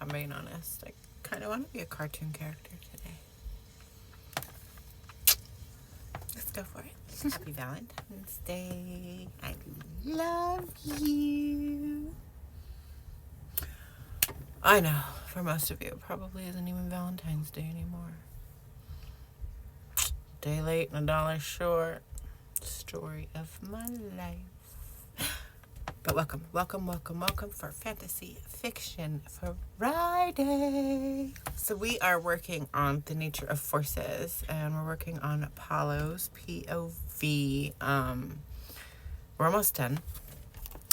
I'm being honest. I kind of want to be a cartoon character today. Let's go for it. Happy Valentine's Day. I love you. I know, for most of you, it probably isn't even Valentine's Day anymore. Day late and $1 short. Story of my life. But welcome for Fantasy Fiction Friday. So we are working on The Nature of Forces, and we're working on Palo's POV. We're almost done.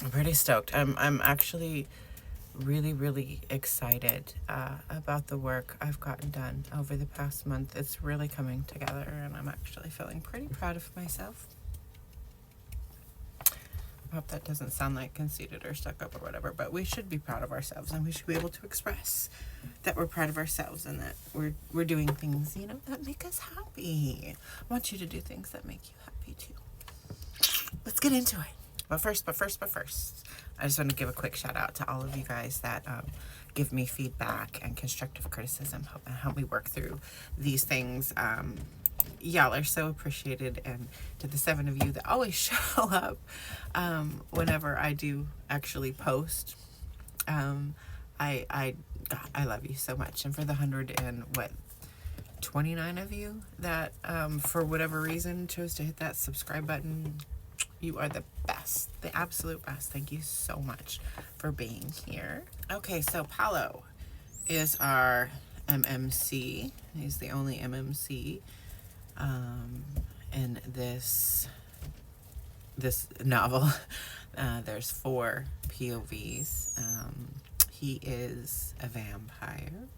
I'm pretty stoked. I'm actually really excited about the work I've gotten done over the past month. It's really coming together, and I'm actually feeling pretty proud of myself. I hope that doesn't sound like conceited or stuck up or whatever, but we should be proud of ourselves, and we should be able to express that we're proud of ourselves and that we're doing things, you know, that make us happy. I want you to do things that make you happy too. Let's get into it. But first, I just want to give a quick shout out to all of you guys that give me feedback and constructive criticism and help me work through these things. Y'all are so appreciated, and to the 7 of you that always show up whenever I do actually post, I love you so much. And for the 129 of you that for whatever reason chose to hit that subscribe button, you are the best, the absolute best. Thank you so much for being here. Okay, so Palo is our MMC. He's the only MMC in this novel. There's 4 POVs. He is a vampire,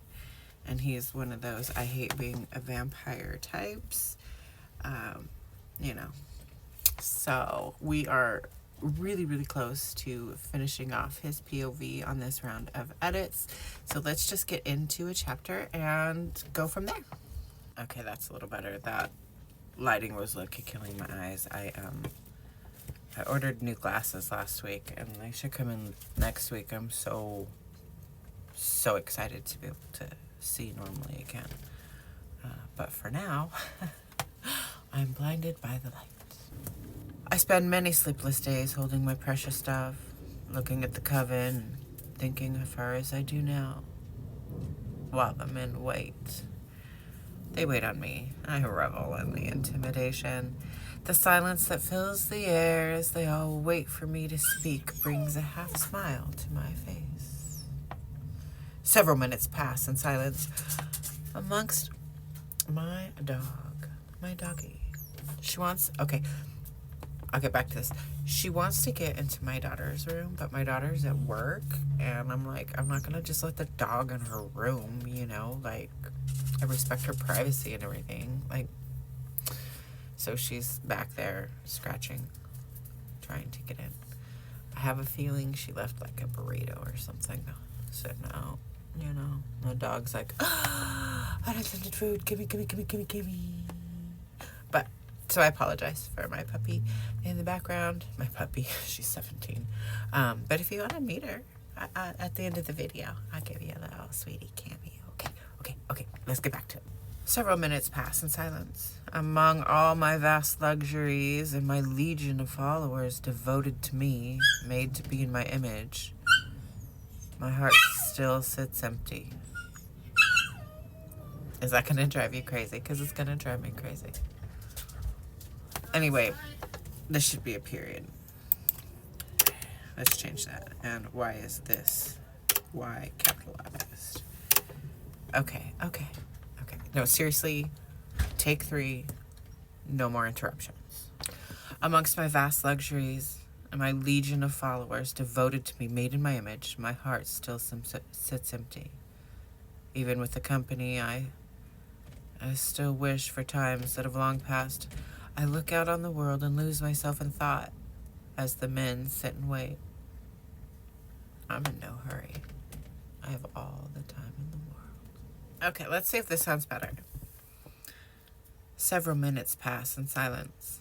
and he's one of those I hate being a vampire types. You know, so we are really close to finishing off his POV on this round of edits. So let's just get into a chapter and go from there. Okay, that's a little better. That lighting was low-key killing my eyes. I ordered new glasses last week, and they should come in next week. I'm so excited to be able to see normally again. But for now, I'm blinded by the light. I spend many sleepless days holding my precious stuff, looking at the coven, thinking of her as I do now, while the men wait. They wait on me. I revel in the intimidation. The silence that fills the air as they all wait for me to speak brings a half smile to my face. Several minutes pass in silence amongst my doggy. I'll get back to this. She wants to get into my daughter's room, but my daughter's at work, and I'm like, I'm not gonna just let the dog in her room, you know, like, I respect her privacy and everything, like, so she's back there scratching, trying to get in. I have a feeling she left, like, a burrito or something sitting out, you know. The dog's like, unattended food, gimme. But, so I apologize for my puppy in the background. My puppy, she's 17. But if you want to meet her at the end of the video, I'll give you a little sweetie cameo. Okay, let's get back to it. Several minutes pass in silence. Among all my vast luxuries and my legion of followers devoted to me, made to be in my image, my heart still sits empty. Is that going to drive you crazy? Because it's going to drive me crazy. Anyway, this should be a period. Let's change that. And why is this? Why capitalized? Okay. No, seriously, take 3. No more interruptions. Amongst my vast luxuries and my legion of followers devoted to me, made in my image, my heart still sits empty. Even with the company, I still wish for times that have long passed. I look out on the world and lose myself in thought as the men sit and wait. I'm in no hurry. I have all the time in the world. Okay, let's see if this sounds better. Several minutes pass in silence.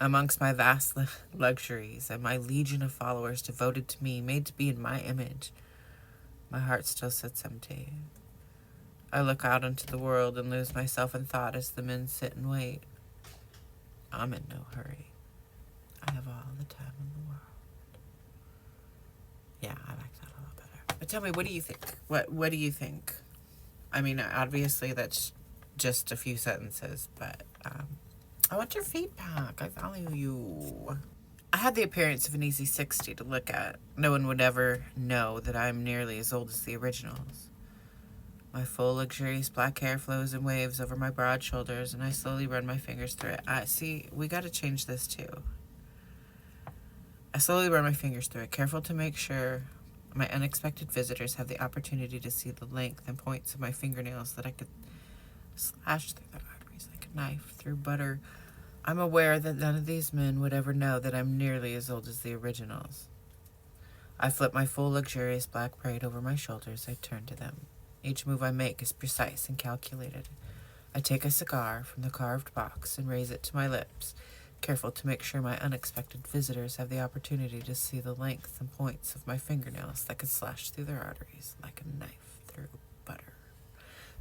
Amongst my vast luxuries and my legion of followers devoted to me, made to be in my image, My heart still sits empty. I look out into the world and lose myself in thought as the men sit and wait. I'm in no hurry. I have all the time in the world. Yeah, I like that a lot better. But tell me, what do you think? What do you think? I mean, obviously that's just a few sentences, but I want your feedback. I value you. I had the appearance of an easy 60 to look at. No one would ever know that I'm nearly as old as the originals. My full, luxurious black hair flows in waves over my broad shoulders, and I slowly run my fingers through it. See, we got to change this too. I slowly run my fingers through it, careful to make sure my unexpected visitors have the opportunity to see the length and points of my fingernails that I could slash through their arteries like a knife through butter. I'm aware that none of these men would ever know that I'm nearly as old as the originals. I flip my full, luxurious black braid over my shoulders. I turn to them. Each move I make is precise and calculated. I take a cigar from the carved box and raise it to my lips, careful to make sure my unexpected visitors have the opportunity to see the length and points of my fingernails that could slash through their arteries like a knife through butter.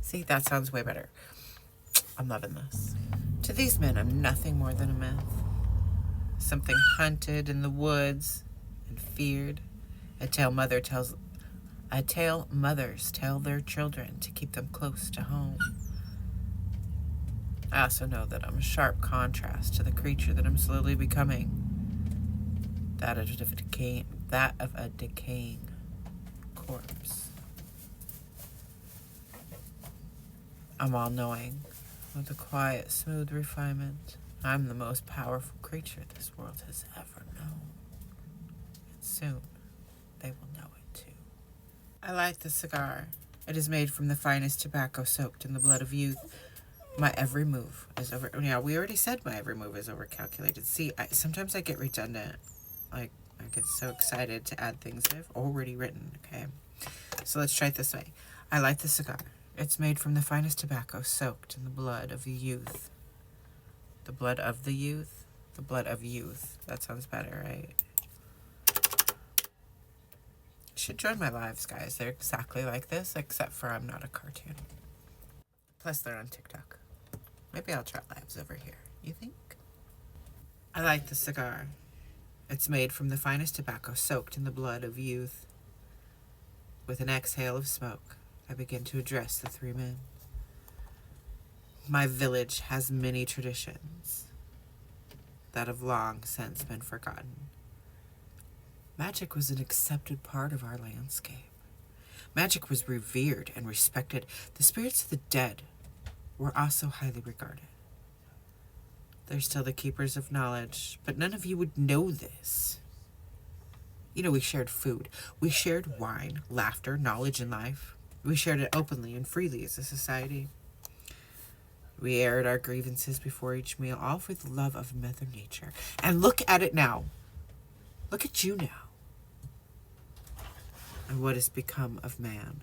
See, that sounds way better. I'm loving this. To these men, I'm nothing more than a myth. Something hunted in the woods and feared. A tale mothers tell their children to keep them close to home. I also know that I'm a sharp contrast to the creature that I'm slowly becoming. That of a decaying corpse. I'm all-knowing, with a quiet, smooth refinement. I'm the most powerful creature this world has ever known. And soon, they will know it too. I light the cigar. It is made from the finest tobacco soaked in the blood of youth. My every move is over. Yeah, we already said my every move is overcalculated. See, sometimes I get redundant. Like, I get so excited to add things I've already written, okay? So let's try it this way. I light the cigar. It's made from the finest tobacco soaked in the blood of the youth. The blood of the youth? The blood of youth. That sounds better, right? You should join my lives, guys. They're exactly like this, except for I'm not a cartoon. Plus, they're on TikTok. Maybe I'll try lives over here. You think? I light the cigar. It's made from the finest tobacco soaked in the blood of youth. With an exhale of smoke, I begin to address the three men. My village has many traditions that have long since been forgotten. Magic was an accepted part of our landscape. Magic was revered and respected. The spirits of the dead were also highly regarded. They're still the keepers of knowledge, but none of you would know this. You know, we shared food. We shared wine, laughter, knowledge, and life. We shared it openly and freely as a society. We aired our grievances before each meal, all for the love of Mother Nature. And look at it now. Look at you now. And what has become of man?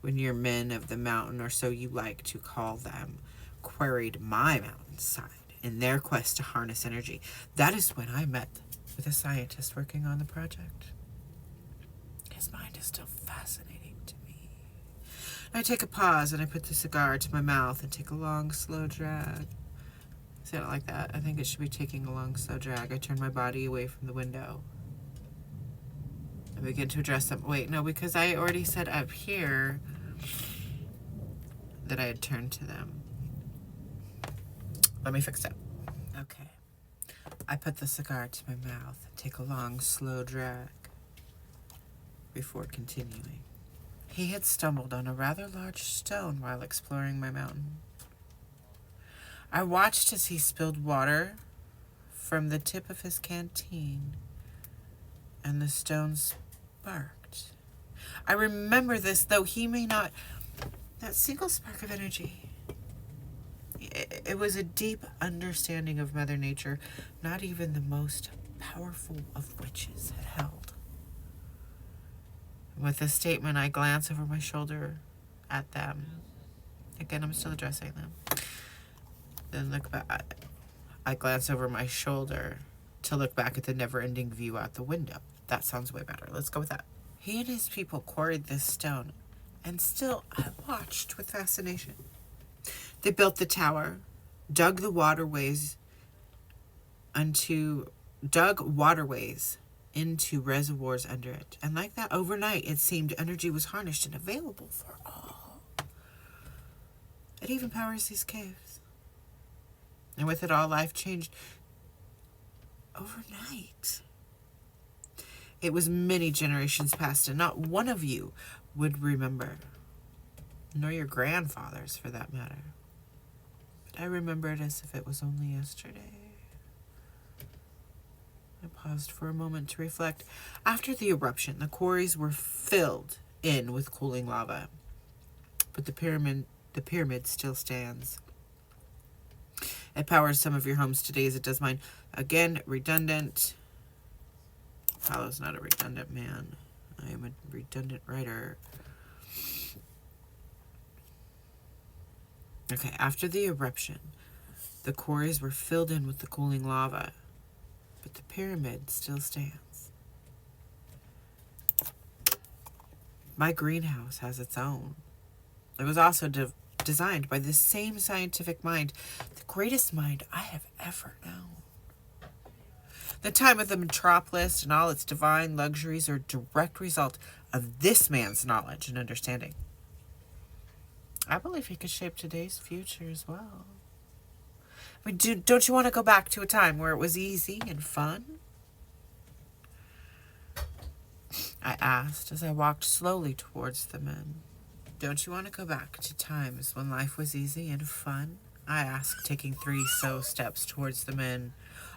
When your men of the mountain, or so you like to call them, queried my mountainside in their quest to harness energy, that is when I met with a scientist working on the project. His mind is still fascinating to me. I take a pause and I put the cigar to my mouth and take a long, slow drag. See, I don't like that. I think it should be taking a long, slow drag. I turn my body away from the window. I begin to address them. Wait, no, because I already said up here that I had turned to them. Let me fix it. Okay. I put the cigar to my mouth and take a long, slow drag before continuing. He had stumbled on a rather large stone while exploring my mountain. I watched as he spilled water from the tip of his canteen, and the stone sparked. I remember this, though he may not. That single spark of energy. It was a deep understanding of Mother Nature, not even the most powerful of witches had held. With this statement, I glance over my shoulder at them. Again, I'm still addressing them. Then look back. I glance over my shoulder to look back at the never-ending view out the window. That sounds way better. Let's go with that. He and his people quarried this stone, and still I watched with fascination. They built the tower, dug waterways into reservoirs under it. And like that, overnight, it seemed energy was harnessed and available for all. It even powers these caves. And with it all, life changed overnight. It was many generations past, and not one of you would remember, nor your grandfathers for that matter. But I remember it as if it was only yesterday. I paused for a moment to reflect. After the eruption, the quarries were filled in with cooling lava, but the pyramid still stands. It powers some of your homes today as it does mine. Again, redundant. Palo's not a redundant man. I am a redundant writer. Okay, after the eruption, the quarries were filled in with the cooling lava, but the pyramid still stands. My greenhouse has its own. It was also designed by the same scientific mind, the greatest mind I have ever known. The time of the metropolis and all its divine luxuries are a direct result of this man's knowledge and understanding. I believe he could shape today's future as well. I mean, don't you want to go back to a time where it was easy and fun? I asked as I walked slowly towards the men. Don't you want to go back to times when life was easy and fun? I asked, taking 3 steps towards the men,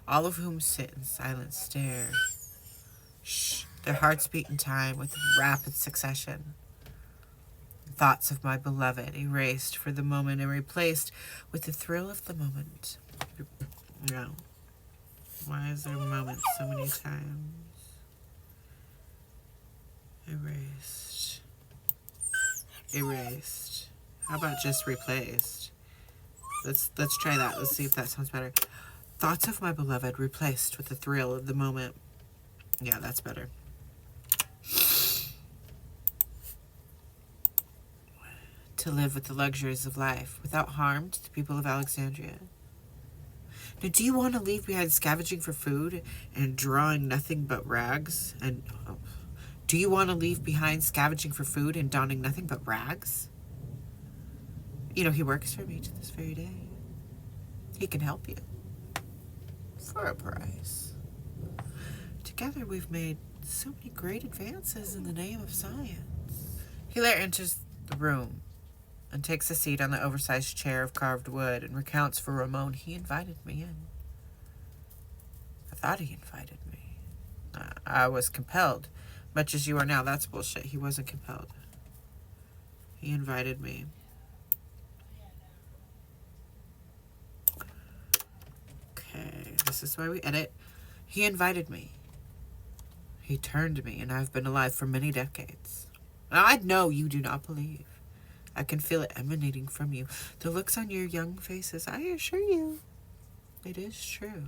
all of whom sit in silent stare. Shh, their hearts beat in time with rapid succession. Thoughts of my beloved erased for the moment and replaced with the thrill of the moment. No. Why is there moments so many times? Erased. How about just replaced? Let's try that. Let's see if that sounds better. Thoughts of my beloved replaced with the thrill of the moment. Yeah, that's better. To live with the luxuries of life without harm to the people of Alexandria. Now, do you want to leave behind scavenging for food and drawing nothing but rags? Do you want to leave behind scavenging for food and donning nothing but rags? You know, he works for me to this very day. He can help you. For a price. Together we've made so many great advances in the name of science. Hilaire enters the room and takes a seat on the oversized chair of carved wood and recounts for Ramon he invited me in. I thought he invited me. I was compelled. Much as you are now. That's bullshit. He wasn't compelled. He invited me. Okay, this is why we edit. He invited me. He turned me, and I've been alive for many decades. Now, I know you do not believe. I can feel it emanating from you. The looks on your young faces, I assure you, it is true.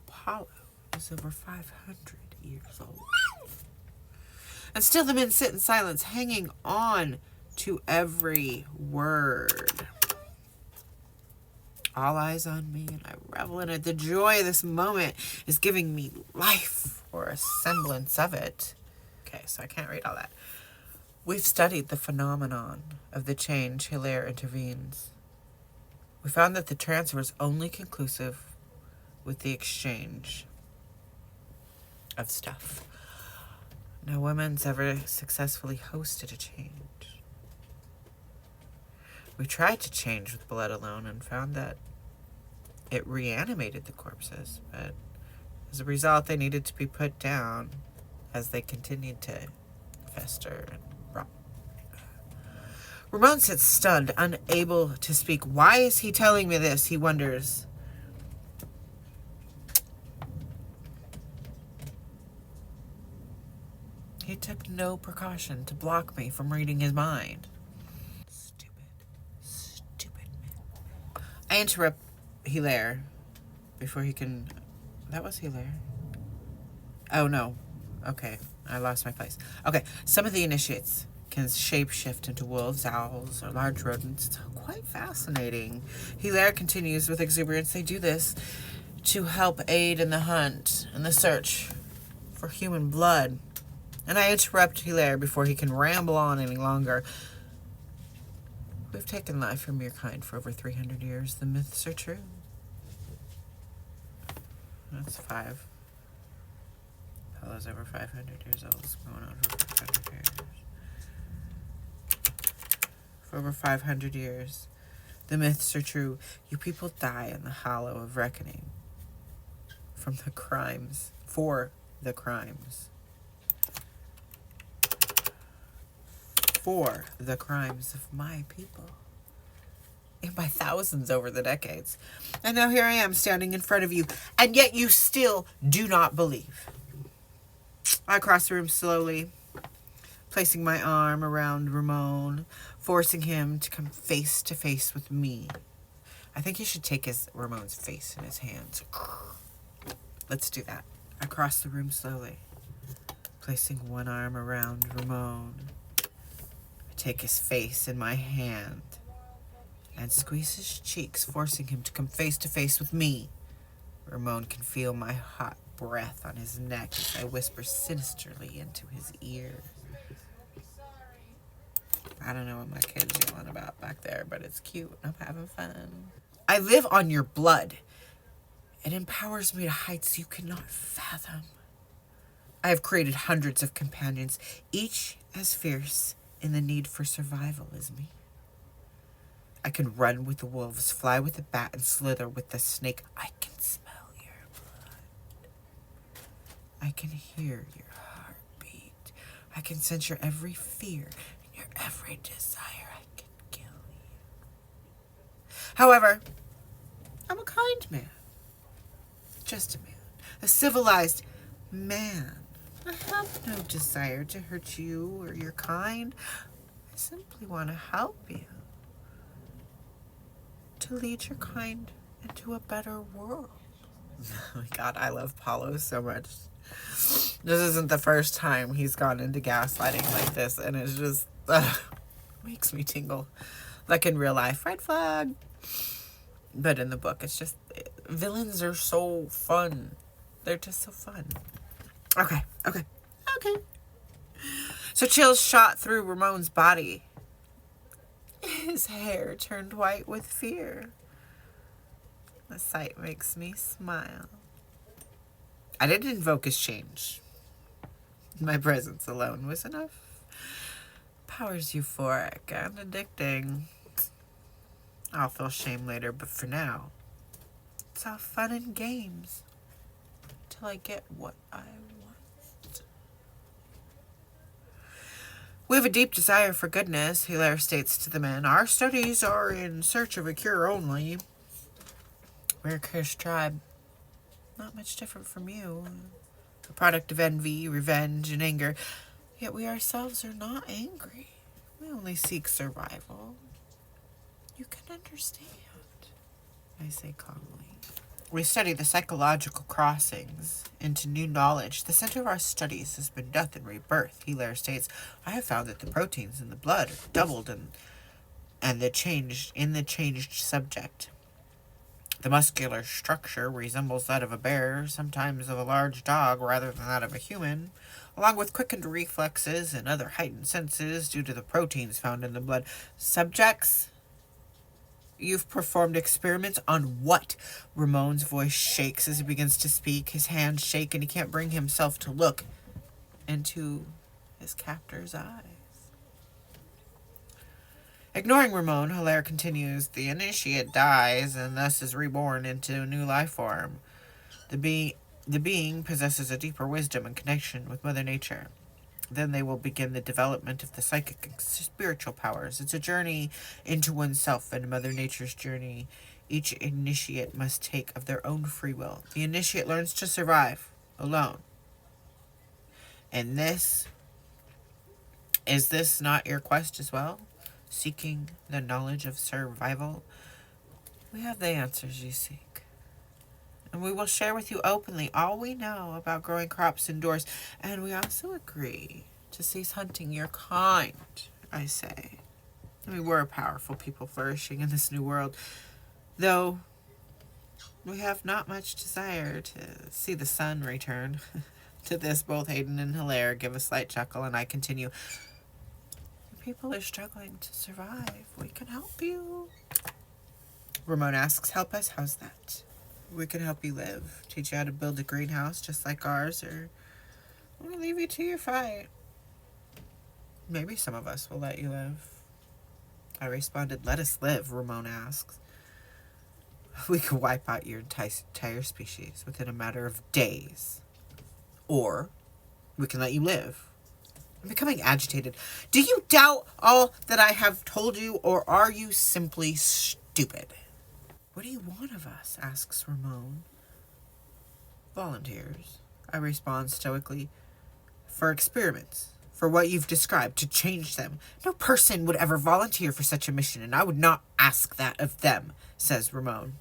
Palo is over 500 years old. And still the men sit in silence, hanging on to every word. All eyes on me, and I revel in it. The joy of this moment is giving me life, or a semblance of it. Okay, so I can't read all that. We've studied the phenomenon of the change. Hilaire intervenes. We found that the transfer is only conclusive with the exchange of stuff. No woman's ever successfully hosted a change. We tried to change with blood alone and found that it reanimated the corpses, but as a result, they needed to be put down as they continued to fester and rot. Ramon sits stunned, unable to speak. Why is he telling me this? He wonders. He took no precaution to block me from reading his mind. Stupid man. I interrupt Hilaire before he can... That was Hilaire. Oh, no. Okay. I lost my place. Okay, some of the initiates can shapeshift into wolves, owls, or large rodents. It's quite fascinating. Hilaire continues with exuberance. They do this to help aid in the hunt and the search for human blood. And I interrupt Hilaire before he can ramble on any longer. We've taken life from your kind for over 300 years. The myths are true. That's 5. Palo's over 500 years old. It's going on for 500 years. For over 500 years. The myths are true. You people die in the hollow of reckoning. From the crimes. For the crimes. For the crimes of my people. And by thousands over the decades. And now here I am standing in front of you, and yet you still do not believe. I cross the room slowly, placing my arm around Ramon, forcing him to come face to face with me. I think he should take Ramon's face in his hands. Let's do that. I cross the room slowly, placing one arm around Ramon. I take his face in my hand and squeeze his cheeks, forcing him to come face to face with me. Ramon can feel my hot breath on his neck as I whisper sinisterly into his ear. I don't know what my kid's yelling about back there, but it's cute. I'm having fun. I live on your blood. It empowers me to heights you cannot fathom. I have created hundreds of companions, each as fierce in the need for survival as me. I can run with the wolves, fly with the bat, and slither with the snake. I can smell your blood. I can hear your heartbeat. I can sense your every fear and your every desire. I can kill you. However, I'm a kind man. Just a man. A civilized man. I have no desire to hurt you or your kind. I simply want to help you. To lead your kind into a better world. Oh my God, I love Palo so much. This isn't the first time he's gone into gaslighting like this, and it's just makes me tingle. Like in real life, red flag. But in the book, it's just, villains are so fun. They're just so fun. Okay. So chills shot through Ramon's body. His hair turned white with fear. The sight makes me smile. I didn't invoke his change. My presence alone was enough. Power's euphoric and addicting. I'll feel shame later, but for now, it's all fun and games till I get what I want. We have a deep desire for goodness, Hilaire states to the men. Our studies are in search of a cure only. We're a cursed tribe. Not much different from you. A product of envy, revenge, and anger. Yet we ourselves are not angry. We only seek survival. You can understand, I say calmly. We study the psychological crossings into new knowledge. The center of our studies has been death and rebirth, Hilaire states. I have found that the proteins in the blood are doubled and the changed subject. The muscular structure resembles that of a bear, sometimes of a large dog rather than that of a human, along with quickened reflexes and other heightened senses due to the proteins found in the blood. Subjects? You've performed experiments on what? Ramon's voice shakes as he begins to speak. His hands shake and he can't bring himself to look into his captor's eyes. Ignoring Ramon, Hilaire continues, the initiate dies and thus is reborn into a new life form. The being possesses a deeper wisdom and connection with Mother Nature. Then they will begin the development of the psychic and spiritual powers. It's a journey into oneself and Mother Nature's journey. Each initiate must take of their own free will. The initiate learns to survive alone. And is this not your quest as well? Seeking the knowledge of survival? We have the answers you seek. And we will share with you openly all we know about growing crops indoors. And we also agree to cease hunting your kind, I say. I mean, we're a powerful people flourishing in this new world, though we have not much desire to see the sun return. To this, both Hayden and Hilaire give a slight chuckle, and I continue. People are struggling to survive. We can help you. Ramon asks, help us? How's that? We can help you live. Teach you how to build a greenhouse just like ours, or we'll leave you to your fight. Maybe some of us will let you live. I responded, let us live, Ramon asks. We could wipe out your entire species within a matter of days. Or we can let you live. I'm becoming agitated. Do you doubt all that I have told you, or are you simply stupid? What do you want of us? Asks Ramon. Volunteers, I respond stoically. For experiments. For what you've described, to change them. No person would ever volunteer for such a mission, and I would not ask that of them, says Ramon.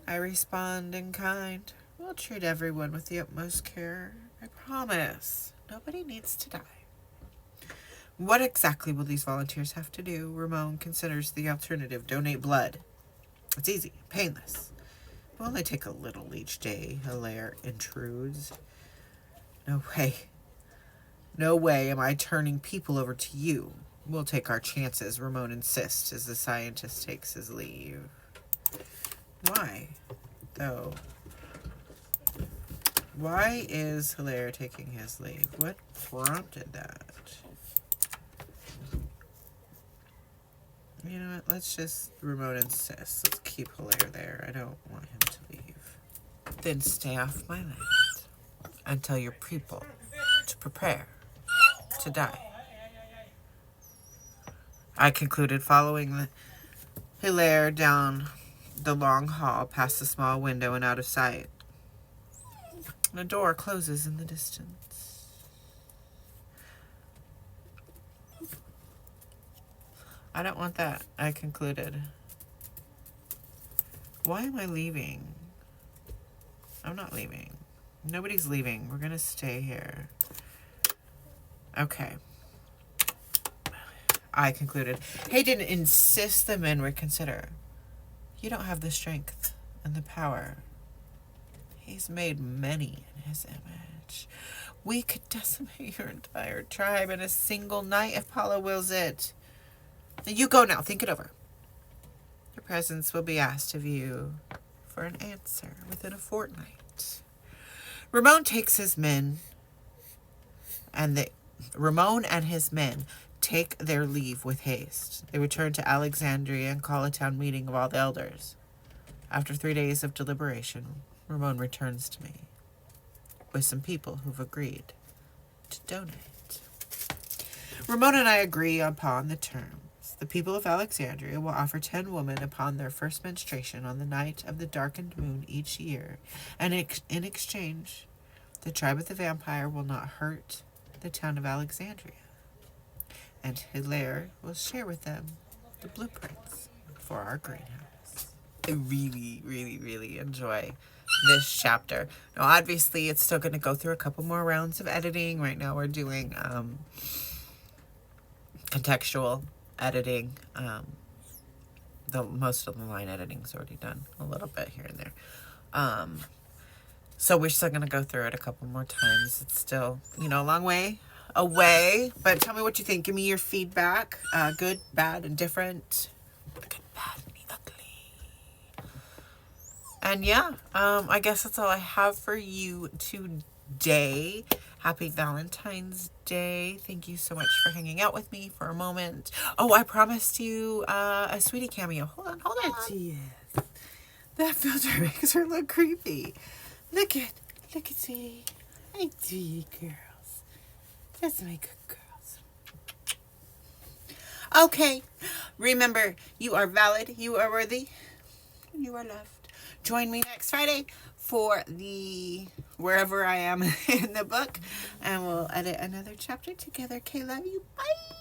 I respond in kind. We'll treat everyone with the utmost care. I promise. Nobody needs to die. What exactly will these volunteers have to do? Ramon considers the alternative. Donate blood. It's easy, painless. We'll only take a little each day, Hilaire intrudes. No way. No way am I turning people over to you. We'll take our chances, Ramon insists as the scientist takes his leave. Why, though? Why is Hilaire taking his leave? What prompted that? You know what? Let's just, Ramon insists. Let's keep Hilaire there. I don't want him to leave. Then stay off my land and tell your people to prepare to die. I concluded, following Hilaire down the long hall, past the small window and out of sight. The door closes in the distance. I don't want that, I concluded. Why am I leaving? I'm not leaving. Nobody's leaving. We're gonna stay here. Okay. I concluded. Hayden insists the men reconsider. You don't have the strength and the power. He's made many in his image. We could decimate your entire tribe in a single night if Palo wills it. You go now. Think it over. Your presence will be asked of you for an answer within a fortnight. Ramon takes his men, and Ramon and his men take their leave with haste. They return to Alexandria and call a town meeting of all the elders. After 3 days of deliberation, Ramon returns to me with some people who've agreed to donate. Ramon and I agree upon the terms. The people of Alexandria will offer 10 women upon their first menstruation on the night of the darkened moon each year, and in exchange, the tribe of the vampire will not hurt the town of Alexandria. And Hilaire will share with them the blueprints for our greenhouse. I really, really, really enjoy this chapter. Now, obviously, it's still going to go through a couple more rounds of editing. Right now, we're doing contextual editing. Most of the line editing is already done. A little bit here and there. So we're still going to go through it a couple more times. It's still, a long way away, but tell me what you think. Give me your feedback. Good, bad, and different. Good, bad, and ugly. And yeah, I guess that's all I have for you today. Happy Valentine's Day. Thank you so much for hanging out with me for a moment. Oh, I promised you a Sweetie cameo. Hold on. Yes. That filter makes her look creepy. Look at Sweetie. I do you girls. That's my good girls. Okay. Remember, you are valid, you are worthy, you are loved. Join me next Friday for the wherever I am in the book, and we'll edit another chapter together. Okay, love you. Bye.